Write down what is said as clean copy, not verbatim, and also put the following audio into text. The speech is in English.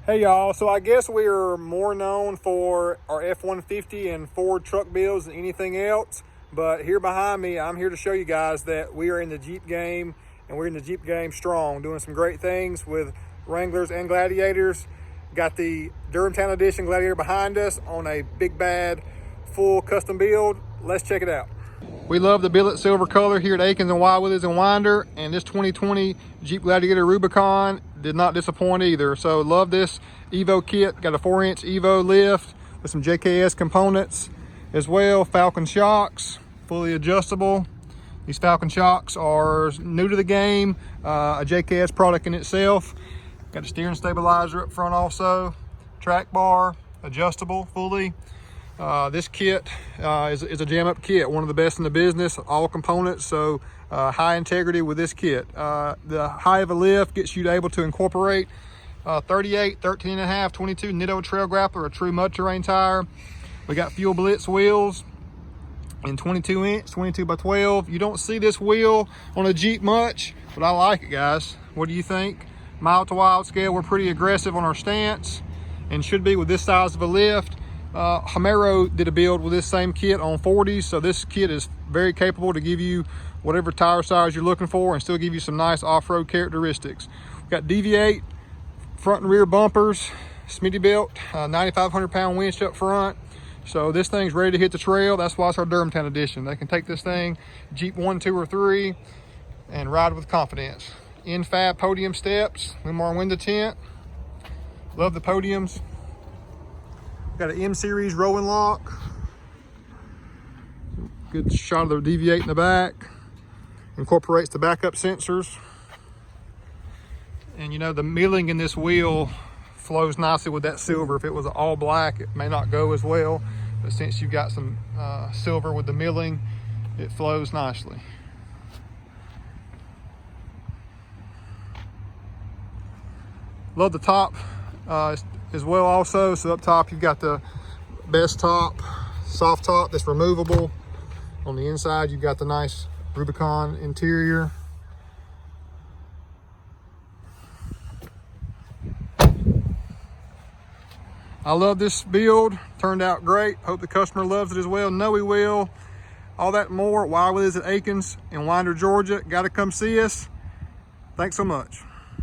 Hey y'all, so I guess we are more known for our F-150 and Ford truck builds than anything else, but here behind me, I'm here to show you guys that we are in the Jeep game, and we're in the Jeep game strong, doing some great things with Wranglers and Gladiators. Got the Durham Town Edition Gladiator behind us on a big bad full custom build. Let's check it out. We love the billet silver color here at Akins and Wild Withers and Winder, and this 2020 Jeep Gladiator Rubicon did not disappoint either. So love this Evo kit. Got a 4-inch Evo lift with some JKS components as well. Falcon Shocks, fully adjustable. These Falcon Shocks are new to the game, a JKS product in itself. Got a steering stabilizer up front also. Track bar, adjustable fully. This kit is a jam up kit, one of the best in the business, all components, so high integrity with this kit. The high of a lift gets you able to incorporate 38, 13.5, 22 Nitto trail grappler, a true mud terrain tire. We got fuel blitz wheels in 22 inch, 22 by 12. You don't see this wheel on a Jeep much, but I like it, guys. What do you think? Mile to wild scale, we're pretty aggressive on our stance and should be with this size of a lift. Hamero did a build with this same kit on 40s, so this kit is very capable to give you whatever tire size you're looking for and still give you some nice off-road characteristics. We've got Deviate front and rear bumpers, Smittybilt, 9,500 pound winch up front. So this thing's ready to hit the trail. That's why it's our Durham Town Edition. They can take this thing Jeep 1, 2, or 3 and ride with confidence. Infab Podium Steps, Limar window tint. Love the podiums. Got an M-Series rolling lock. Good shot of the Deviate in the back. Incorporates the backup sensors. And you know, the milling in this wheel flows nicely with that silver. If it was all black, it may not go as well. But since you've got some silver with the milling, it flows nicely. Love the top as well also. So up top you've got the best top, soft top that's removable. On the inside you've got the nice Rubicon interior. I love this build, turned out great. Hope the customer loves it as well. Know he will. All that and more, Wild Withers at Akins in Winder, Georgia. Gotta come see us. Thanks so much.